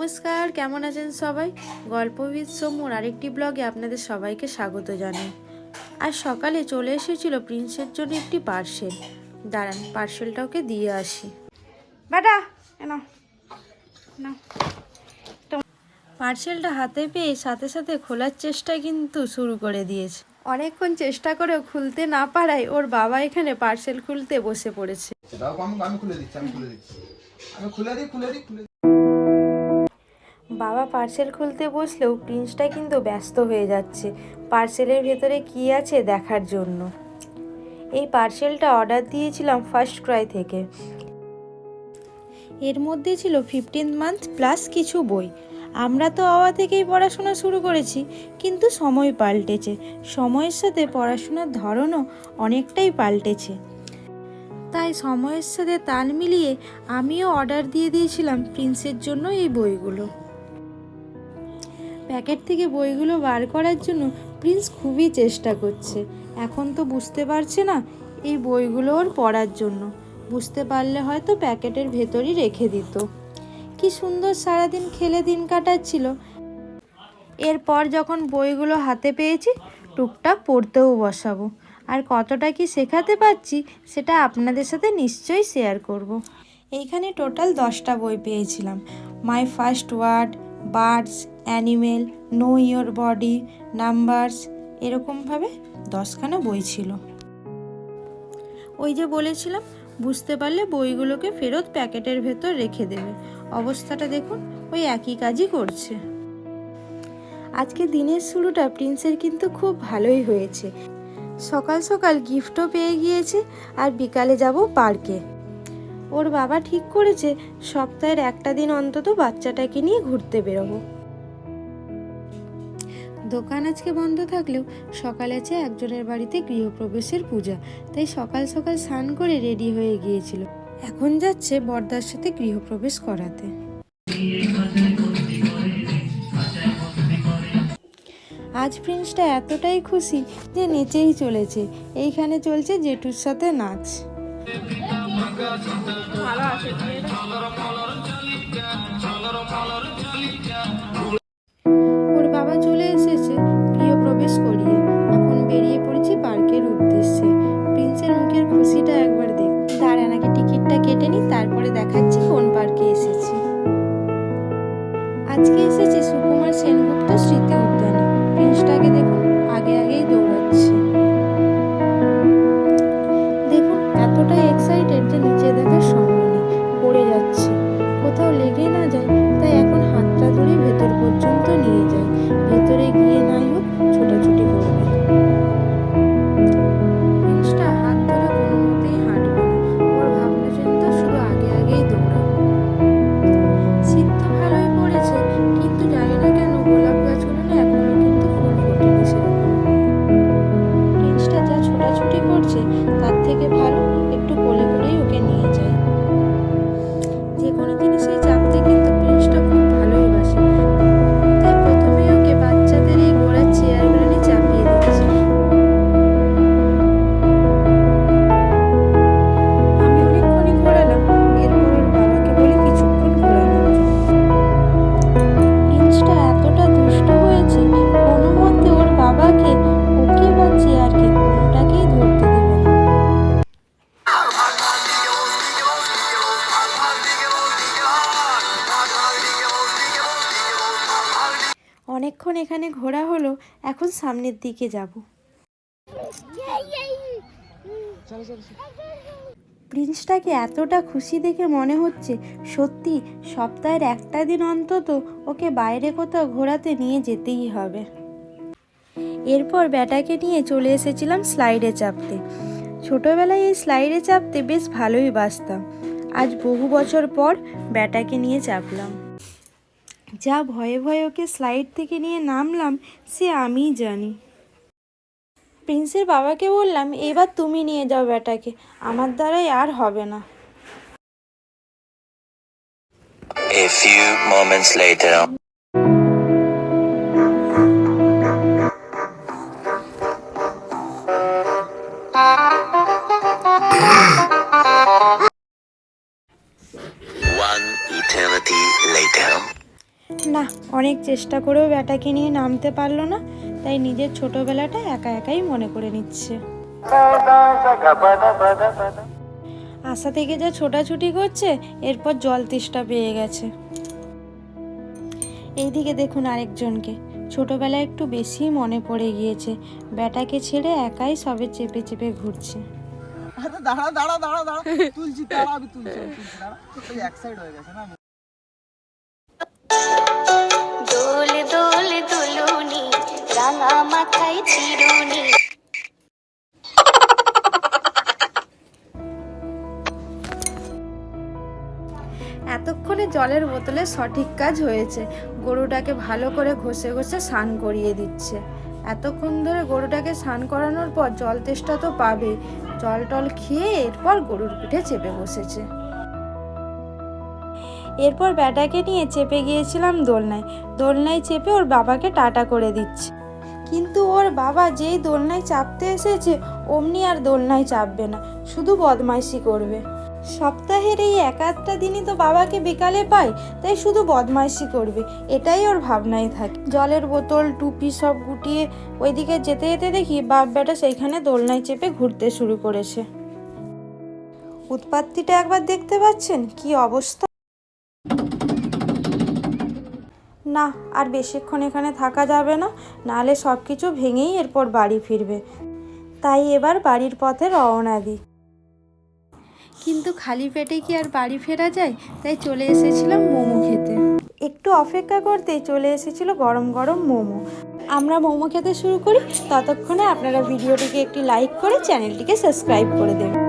নমস্কার, কেমন আছেন সবাই? গল্প উইথ সমুর আরেকটি ব্লগে আপনাদের সবাইকে স্বাগত জানাই। আজ সকালে চলে এসেছিল প্রিন্সের জন্য একটি পার্সেল। দাঁড়ান, পার্সেলটা ওকে দিয়ে আসি। বেটা না না, পার্সেলটা হাতে পেয়ে সাথে সাথে খোলার চেষ্টা কিন্তু শুরু করে দিয়েছে। অনেকক্ষণ চেষ্টা করেও খুলতে না পারায় ওর বাবা এখানে পার্সেল খুলতে বসে পড়েছে। বাবা পার্সেল খুলতে বসলেও প্রিন্সটা কিন্তু ব্যস্ত হয়ে যাচ্ছে পার্সেলের ভেতরে কী আছে দেখার জন্য। এই পার্সেলটা অর্ডার দিয়েছিলাম ফার্স্ট ক্রাই থেকে। এর মধ্যে ছিল 15 মান্থ প্লাস কিছু বই। আমরা তো আওয়া থেকেই পড়াশোনা শুরু করেছি, কিন্তু সময় পাল্টেছে, সময়ের সাথে পড়াশোনার ধরনও অনেকটাই পাল্টেছে। তাই সময়ের সাথে তাল মিলিয়ে আমিও অর্ডার দিয়ে দিয়েছিলাম প্রিন্সের জন্য এই বইগুলো। প্যাকেট থেকে বইগুলো বার করার জন্য প্রিন্স খুবই চেষ্টা করছে। এখন তো বুঝতে পারছে না এই বইগুলো ওর পড়ার জন্য। বুঝতে পারলে হয়তো প্যাকেটের ভেতরই রেখে দিত। কি সুন্দর সারাদিন খেলে দিন কাটাচ্ছিল। এরপর যখন বইগুলো হাতে পেয়েছি টুকটাক পড়তেও বসাবো। আর কতটা কি শেখাতে পারছি সেটা আপনাদের সাথে নিশ্চয়ই শেয়ার করব। এইখানে টোটাল 10টা বই পেয়েছিলাম। My first word, birds, animal, know your body, numbers, এরকমভাবে 10খানা বই ছিল। ওই যে বলেছিলাম, বুঝতে পারলে বইগুলোকে ফেরত প্যাকেটের ভেতর রেখে দেবে। অবস্থাটা দেখুন, ওই একই কাজই করছে। আজকে দিনের শুরুটা প্রিন্সের কিন্তু খুব ভালোই হয়েছে। সকাল সকাল গিফটও পেয়ে গিয়েছে, আর বিকালে যাব পার্কে। ওর বাবা ঠিক করেছে সপ্তাহের একটা দিন অন্তত বাচ্চাটাকে নিয়ে ঘুরতে বেরোবো। দোকান আজকে বন্ধ থাকলেও সকালে আছে একজনের বাড়িতে গৃহপ্রবেশের পূজা, তাই সকাল সকাল স্নান করে রেডি হয়ে গিয়েছিল। এখন যাচ্ছে বরদার সাথে গৃহপ্রবেশ করাতে। আজ প্রিন্সটা এতটাই খুশি যে নেচেই চলেছে। এইখানে চলছে জেঠুর সাথে নাচ। ওর বাবা চলে এসেছে গৃহপ্রবেশ করিয়ে। এখন বেরিয়ে পড়েছি পার্কের উদ্দেশ্যে। প্রিন্সের মুখের খুশিটা একবার দেখ। দাঁড়ান, আগে টিকিটটা কেটে নিই, তারপরে দেখাচ্ছি কোন পার্কে এসেছি। আজকে এসেছি সুকুমার সেনগুপ্ত স্মৃতি উদ্যানে। প্রিন্সটাকে দেখুন, আগেই দৌড়াচ্ছে। দেখুন এতটাই এক্সাইটেড যে নিচে দেখার সময় নেই, পড়ে যাচ্ছে। কোথাও লেগে না যায়, তাই এখন হাতটা ধরে ভেতর পর্যন্ত নিয়ে যায়। ভেতরে গিয়ে নাই হোক ছোটাছুটি করবে। প্রিন্সটা হাত ধরে কোনো মতেই হাঁটবে না। ওর ভাবনা চিন্তা শুধু আগেই দৌড়াবে। শীত তো ভালোই পড়েছে, কিন্তু জানি না কেন গোলাপ গাছগুলো না এখনো কিন্তু ফুল ফোটেনি সেরকম। প্রিন্সটা যা ছোটাছুটি করছে তার থেকে ভালো একটু কোলে করেই ওকে নিয়ে যায়। যে কোনো জিনিসেই চাপতে কিন্তু প্রিন্সটা খুব ভালোই বাসে, তাই প্রথমেই ওকে বাচ্চাদের এই ঘোড়ার চেয়ারগুলো নিয়ে চাপিয়ে দিচ্ছে। আমি অনেকক্ষণই ঘোরালাম, এরপর ওর বাবাকে বলি কিছুক্ষণ ঘোরানোর জন্য। প্রিন্সটা এতটা দুষ্ট হয়েছে, কোনো মতে ওর বাবাকে ওকে বা চেয়ারকে কোনোটাকেই ধরতে দেবে না। অনেকক্ষণ এখানে ঘোরা হলো, এখন সামনের দিকে যাব। প্রিন্সটাকে এতটা খুশি দেখে মনে হচ্ছে সত্যি সপ্তাহের একটা দিন অন্তত ওকে বাইরে কোথাও ঘোরাতে নিয়ে যেতেই হবে। এরপর ব্যাটাকে নিয়ে চলে এসেছিলাম স্লাইডে চাপতে। ছোটোবেলায় এই স্লাইডে চাপতে বেশ ভালোই বাসতাম। আজ বহু বছর পর ব্যাটাকে নিয়ে চাপলাম। যা ভয়ে ভয়ে ওকে স্লাইড থেকে নিয়ে নামলাম সে আমিই জানি। প্রিন্সের বাবাকে বললাম, এবার তুমি নিয়ে যাও ব্যাটাকে, আমার দ্বারাই আর হবে না। A few moments later. One eternity later. না, অনেক চেষ্টা করেও ব্যাটাকে নিয়ে নামতে পারলো না, তাই নিজের ছোটবেলাটা একা একাই মনে করে নিচ্ছে। আশা থেকে যা ছোটাছুটি করছে, এরপর জল তেষ্টা পেয়ে গেছে। এইদিকে দেখুন আরেকজনকে, ছোটবেলায় একটু বেশিই মনে পড়ে গিয়েছে, ব্যাটাকে ছেড়ে একাই সবে চেপে চেপে ঘুরছে। দাঁড়া দাঁড়া দাঁড়া দাঁড়া তুলছি, দাঁড়া আমি তুলছি দাঁড়া, ওই এক সাইড হয়ে গেছে না। দোল দোল দুলুনি রাঙা মাথায় চিরুনি। এতক্ষণে জলের বোতলে সঠিক কাজ হয়েছে, গরুটাকে ভালো করে ঘষে ঘষে স্নান করিয়ে দিচ্ছে। এতক্ষণ ধরে গরুটাকে স্নান করানোর পর জল তেষ্টা তো পাবে, জল টল খেয়ে এরপর গরুর পিঠে চেপে বসেছে। এরপর ব্যাটাকে নিয়ে চেপে গিয়েছিলাম দোলনায়, দোলনায় চেপে ওর বাবাকে টাটা করে দিচ্ছে। কিন্তু ওর বাবা যেই দোলনায় চাপতে এসেছে অমনি আর দোলনায় চাপবে না, শুধু বদমাইশি করবে। সপ্তাহের এই এক আধটা দিনই তো বাবাকে বিকালে পাই, তাই শুধু বদমাইশি করবে, এটাই ওর ভাবনায় থাকে। জলের বোতল টুপি সব গুটিয়ে ওইদিকে যেতে যেতে দেখি বাপ বেটা সেইখানে দোলনায় চেপে ঘুরতে শুরু করেছে। উৎপাত্তিটা একবার দেখতে পাচ্ছেন কি অবস্থা। না, আর বেশিক্ষণ এখানে থাকা যাবে না, নাহলে সব কিছু ভেঙেই এরপর বাড়ি ফিরবে। তাই এবার বাড়ির পথে রওনা দিই। কিন্তু খালি পেটে কি আর বাড়ি ফেরা যায়, তাই চলে এসেছিলাম মোমো খেতে। একটু অপেক্ষা করতেই চলে এসেছিল গরম গরম মোমো। আমরা মোমো খেতে শুরু করি, ততক্ষণে আপনারা ভিডিওটিকে একটি লাইক করে চ্যানেলটিকে সাবস্ক্রাইব করে দেবেন।